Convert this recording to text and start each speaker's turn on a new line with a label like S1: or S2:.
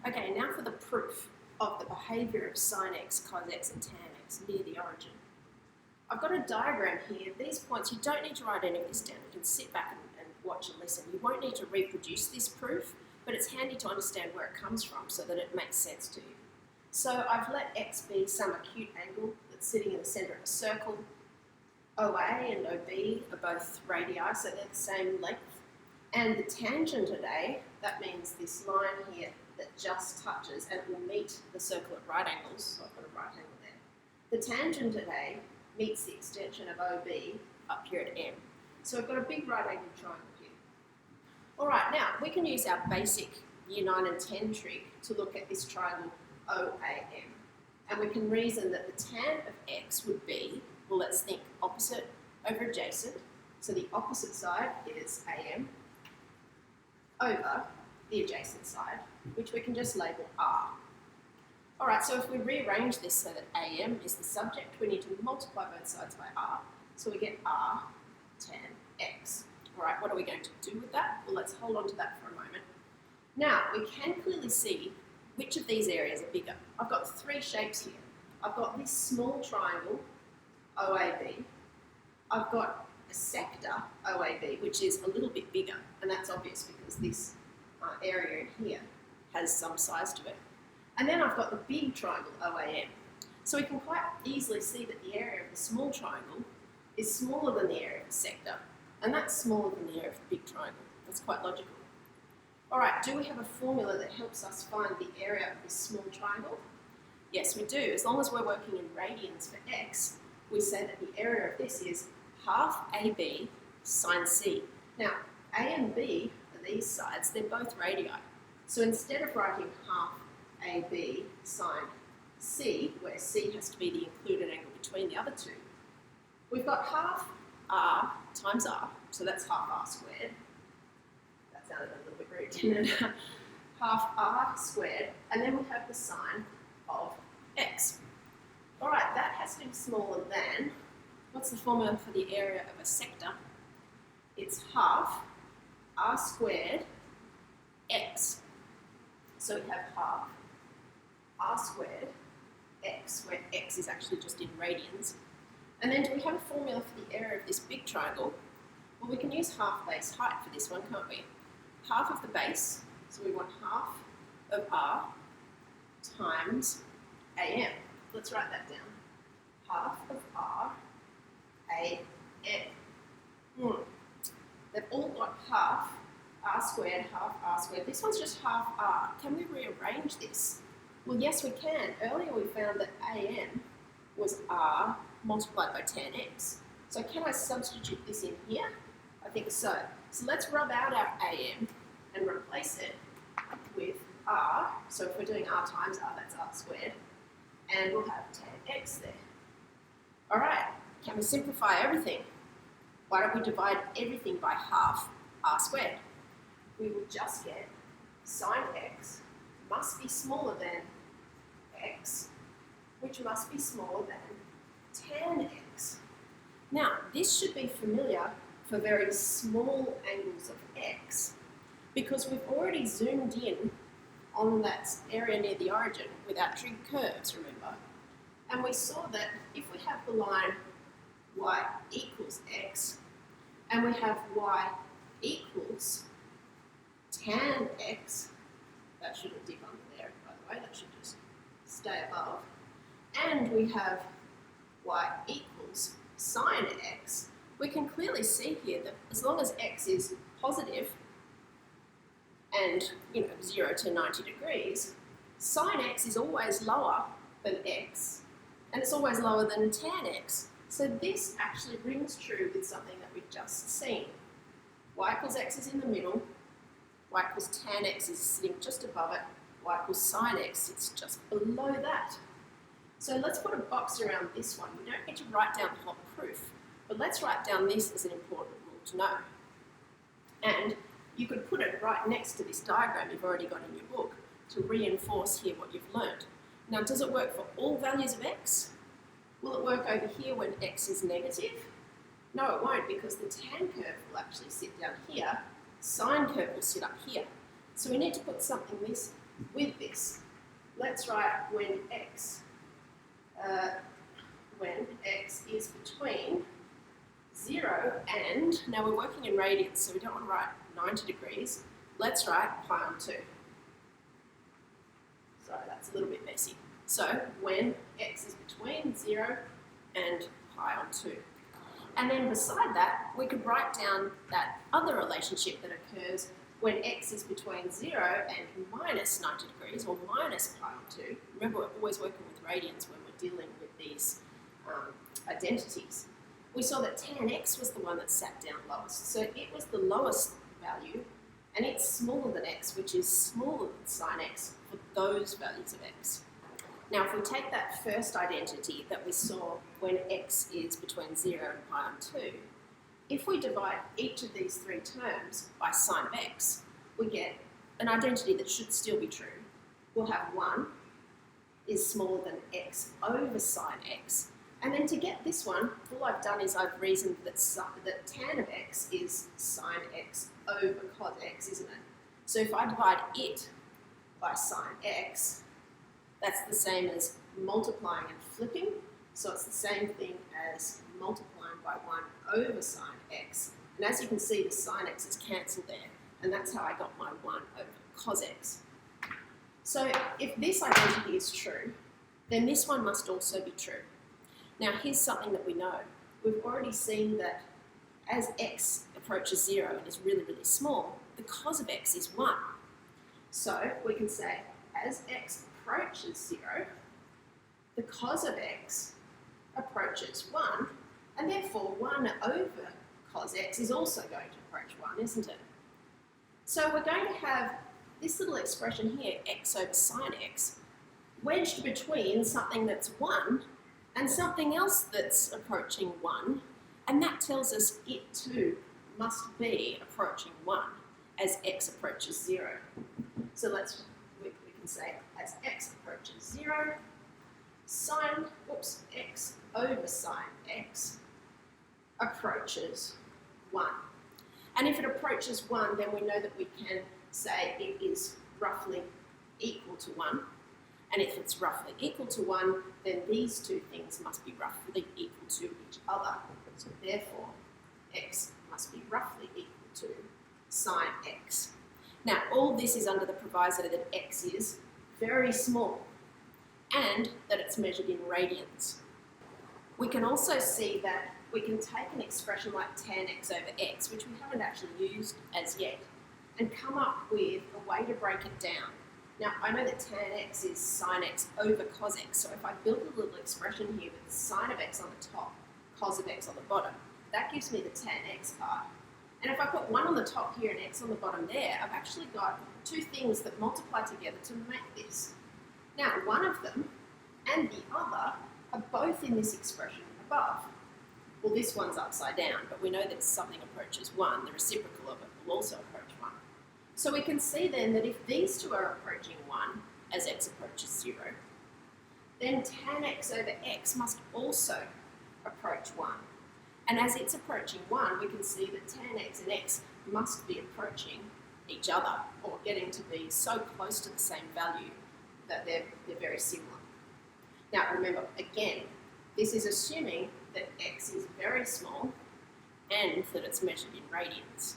S1: Okay, now for the proof of the behaviour of sin x, cos x and tan x near the origin. I've got a diagram here. These points, you don't need to write any of this down. You can sit back and watch and listen. You won't need to reproduce this proof, but it's handy to understand where it comes from so that it makes sense to you. So I've let x be some acute angle that's sitting in the centre of a circle. OA and OB are both radii, so they're the same length. And the tangent at A, that means this line here that just touches and will meet the circle at right angles, so I've got a right angle there. The tangent at A meets the extension of OB up here at M. So I've got a big right angle triangle here. Alright, now we can use our basic Year 9 and 10 trig to look at this triangle OAM. And we can reason that the tan of x would be, well, let's think opposite over adjacent. So the opposite side is AM over the adjacent side, which we can just label R. Alright, so if we rearrange this so that AM is the subject, we need to multiply both sides by R, so we get R tan x. Alright, what are we going to do with that? Well, let's hold on to that for a moment. Now, we can clearly see which of these areas are bigger. I've got three shapes here. I've got this small triangle, OAB. I've got a sector, OAB, which is a little bit bigger, and that's obvious because this area in here has some size to it. And then I've got the big triangle, OAM. So we can quite easily see that the area of the small triangle is smaller than the area of the sector, and that's smaller than the area of the big triangle. That's quite logical. Alright, do we have a formula that helps us find the area of this small triangle? Yes, we do. As long as we're working in radians for x, we say that the area of this is half AB sine C. Now, A and B are these sides, they're both radii. So instead of writing half AB sine C, where C has to be the included angle between the other two, we've got half R times R, so that's half R squared. That sounded a little bit rude, didn't it? Half R squared, and then we have the sine of x. Alright, that has to be smaller than, what's the formula for the area of a sector? It's half R squared x. So we have half R squared x, where x is actually just in radians. And then do we have a formula for the area of this big triangle? Well, we can use half base height for this one, can't we? Half of the base, so we want half of R times AM. Let's write that down. Half of R, AM. They've all got half R squared, half R squared. This one's just half R. Can we rearrange this? Well, yes, we can. Earlier we found that AM was R multiplied by tan x. So can I substitute this in here? I think so. So let's rub out our AM and replace it with R. So if we're doing R times R, that's R squared. And we'll have tan x there. Alright, can we simplify everything? Why don't we divide everything by half R squared? We will just get sine x must be smaller than x, which must be smaller than tan x. Now, this should be familiar for very small angles of x, because we've already zoomed in on that area near the origin with our trig curves, remember? And we saw that if we have the line y equals x, and we have y equals tan x, that shouldn't dip under there, by the way, that should just stay above, and we have y equals sine x, we can clearly see here that as long as x is positive and 0 to 90 degrees, sine x is always lower than x, and it's always lower than tan x. So this actually rings true with something that we've just seen. Y equals x is in the middle, y equals tan x is sitting just above it, y equals sine x sits just below that. So let's put a box around this one. We don't need to write down the whole proof, but let's write down this as an important rule to know. And you could put it right next to this diagram you've already got in your book to reinforce here what you've learned. Now, does it work for all values of x? Will it work over here when x is negative? No, it won't, because the tan curve will actually sit down here, sine curve will sit up here. So we need to put something with this, let's write when x is between 0 and, now we're working in radians, so we don't want to write 90 degrees. Let's write pi on 2. Sorry, that's a little bit messy. So when x is between 0 and pi on 2. And then beside that, we could write down that other relationship that occurs when x is between 0 and minus 90 degrees, or minus pi on 2. Remember, we're always working with radians when we're dealing with these identities. We saw that tan x was the one that sat down lowest. So it was the lowest value, and it's smaller than x, which is smaller than sine x for those values of x. Now, if we take that first identity that we saw when x is between 0 and pi on 2, if we divide each of these three terms by sine of x, we get an identity that should still be true. We'll have 1 is smaller than x over sine x. And then to get this one, all I've done is I've reasoned that tan of x is sine x over cos x, isn't it? So if I divide it by sine x, that's the same as multiplying and flipping. So it's the same thing as multiplying by 1 over sine x. And as you can see, the sine x is cancelled there. And that's how I got my 1 over cos x. So if this identity is true, then this one must also be true. Now here's something that we know. We've already seen that as x approaches 0 and is really, really small, the cos of x is 1. So we can say as x approaches 0, the cos of x approaches 1, and therefore 1 over cos x is also going to approach 1, isn't it? So we're going to have this little expression here, x over sine x, wedged between something that's 1 and something else that's approaching 1, and that tells us it too must be approaching 1 as x approaches 0. So we can say as x approaches 0, x over sine x approaches 1. And if it approaches 1, then we know that we can say it is roughly equal to 1. And if it's roughly equal to 1, then these two things must be roughly equal to each other. So therefore, x must be roughly equal to sine x. Now, all this is under the proviso that x is very small and that it's measured in radians. We can also see that we can take an expression like tan x over x, which we haven't actually used as yet, and come up with a way to break it down. Now, I know that tan x is sine x over cos x, so if I build a little expression here with sine of x on the top, cos of x on the bottom, that gives me the tan x part. And if I put 1 on the top here and x on the bottom there, I've actually got two things that multiply together to make this. Now, one of them and the other are both in this expression above. Well, this one's upside down, but we know that if something approaches 1, the reciprocal of it will also approach 1. So we can see then that if these two are approaching 1 as x approaches 0, then tan x over x must also approach 1. And as it's approaching 1, we can see that tan x and x must be approaching each other, or getting to be so close to the same value that they're very similar. Now remember, again, this is assuming that x is very small and that it's measured in radians.